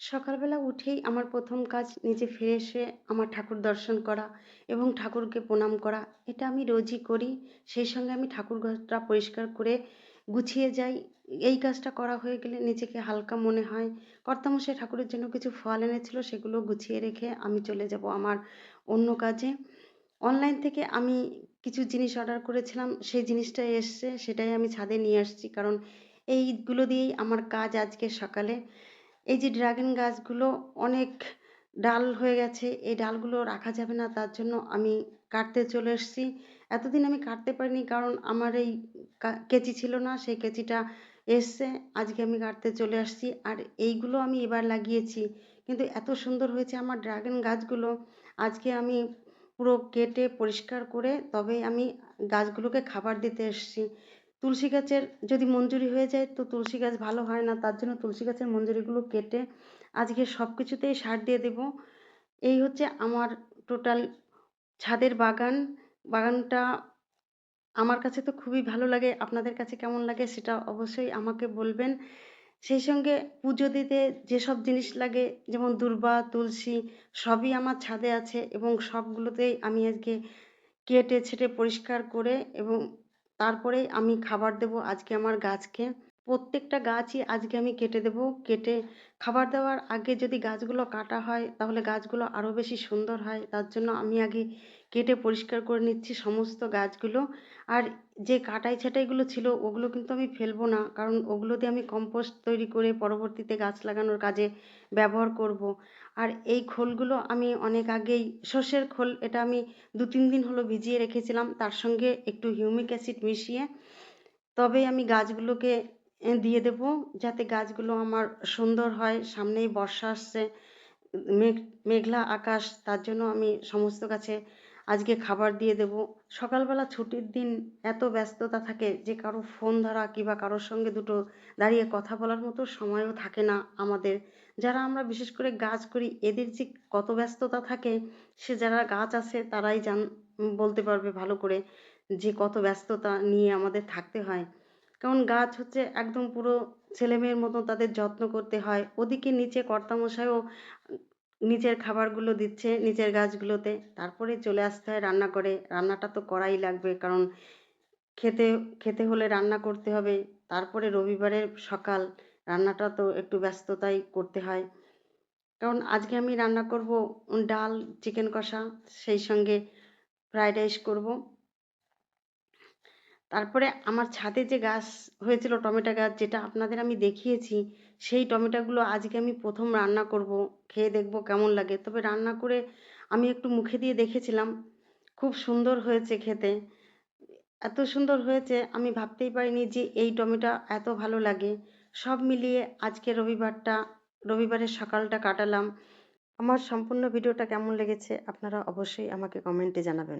সকালবেলা উঠেই আমার প্রথম কাজ নিজে ফ্রেশ হয়ে আমার ঠাকুর দর্শন করা এবং ঠাকুরকে প্রণাম করা। এটা আমি রোজই করি। সেই সঙ্গে আমি ঠাকুর ঘরটা পরিষ্কার করে গুছিয়ে যাই। এই কাজটা করা হয়ে গেলে নিজেকে হালকা মনে হয়। কর্তামশাই ঠাকুরের জন্য কিছু ফল এনেছিল, সেগুলো গুছিয়ে রেখে আমি চলে যাব আমার অন্য কাজে। অনলাইন থেকে আমি কিছু জিনিস অর্ডার করেছিলাম, সেই জিনিসটাই এসছে, সেটাই আমি ছাদে নিয়ে আসছি। কারণ এইগুলো দিয়েই আমার কাজ আজকে সকালে। এই যে ড্রাগন গাছগুলো অনেক ডাল হয়ে গেছে, এই ডালগুলো রাখা যাবে না, তার জন্য আমি কাটতে চলে এসেছি। এতদিন আমি কাটতে পারিনি কারণ আমার এই কেচি ছিল না, সেই কেচিটা এসছে, আজকে আমি কাটতে চলে আসছি। আর এইগুলো আমি এবার লাগিয়েছি, কিন্তু এত সুন্দর হয়েছে আমার ড্রাগন গাছগুলো। আজকে আমি পুরো কেটে পরিষ্কার করে তবেই আমি গাছগুলোকে খাবার দিতে এসছি। তুলসী গাছের যদি মঞ্জুরি হয়ে যায় তো তুলসী গাছ ভালো হয় না, তার জন্য তুলসী গাছের মঞ্জুরিগুলো কেটে আজকে সব কিছুতেই সার দিয়ে দেব। এই হচ্ছে আমার টোটাল ছাদের বাগান। বাগানটা আমার কাছে তো খুবই ভালো লাগে, আপনাদের কাছে কেমন লাগে সেটা অবশ্যই আমাকে বলবেন। সেই সঙ্গে পুজো দিতে যেসব জিনিস লাগে, যেমন দূর্বা, তুলসী, সবই আমার ছাদে আছে এবং সবগুলোতেই আমি আজকে কেটে ছেঁটে পরিষ্কার করে এবং তারপরেই আমি খাবার দেব আজকে আমার গাছকে। প্রত্যেকটা গাছই আজকে আমি কেটে দেব। কেটে খাবার দেওয়ার আগে যদি গাছগুলো কাটা হয় তাহলে গাছগুলো আরো বেশি সুন্দর হয়। তার জন্য আমি আগে কেটে পরিষ্কার করে নিচ্ছি সমস্ত গাছগুলো। আর যে কাটাই ছাঁটাইগুলো ছিল ওগুলো কিন্তু আমি ফেলবো না, কারণ ওগুলো দিয়ে আমি কম্পোস্ট তৈরি করে পরবর্তীতে গাছ লাগানোর কাজে ব্যবহার করব। আর এই খোলগুলো আমি অনেক আগেই, সর্ষের খোল, এটা আমি ২-৩ দিন হলো ভিজিয়ে রেখেছিলাম, তার সঙ্গে একটু হিউমিক অ্যাসিড মিশিয়ে তবেই আমি গাছগুলোকে দিয়ে দেব, যাতে গাছগুলো আমার সুন্দর হয়। সামনেই বর্ষা আসছে, মেঘ মেঘলা আকাশ, তার জন্য আমি সমস্ত গাছে আজকে খাবার দিয়ে দেব। সকালবেলা ছুটির দিন এত ব্যস্ততা থাকে যে কারো ফোন ধরা কিংবা কারোর সঙ্গে দুটো দাঁড়িয়ে কথা বলার মতো সময়ও থাকে না আমাদের। যারা আমরা বিশেষ করে গাছ করি এদের যে কত ব্যস্ততা থাকে, সে যারা গাছ আছে তারাই বলতে পারবে ভালো করে যে কত ব্যস্ততা নিয়ে আমাদের থাকতে হয়। কারণ গাছ হচ্ছে একদম পুরো ছেলেমেয়ের মতো, তাদের যত্ন করতে হয়। ওদিকে নিচে কর্তামশাইও নিচের খাবারগুলো দিচ্ছে নিচের গাছগুলোতে, তারপরে চলে আসতে হয় রান্নাঘরে। রান্নাটা তো করাই লাগবে, কারণ খেতে খেতে হলে রান্না করতে হবে। তারপরে রবিবারের সকাল, রান্নাটা তো একটু ব্যস্ততাই করতে হয়। কারণ আজকে আমি রান্না করব ডাল, চিকেন কষা, সেই সঙ্গে ফ্রাইড রাইস করব। তারপরে আমার ছাদে যে গাছ হয়েছিল টমেটো গাছ, যেটা আপনাদের আমি দেখিয়েছি, সেই টমেটোগুলো আজকে আমি প্রথম রান্না করব। খেয়ে দেখব কেমন লাগে। তবে রান্না করে আমি একটু মুখে দিয়ে দেখেছিলাম, খুব সুন্দর হয়েছে খেতে। এত সুন্দর হয়েছে আমি ভাবতেই পারিনি যে এই টমেটো এত ভালো লাগে। সব মিলিয়ে আজকে রবিবারের সকালটা কাটালাম। আমার সম্পূর্ণ ভিডিওটা কেমন লেগেছে আপনারা অবশ্যই আমাকে কমেন্টে জানাবেন।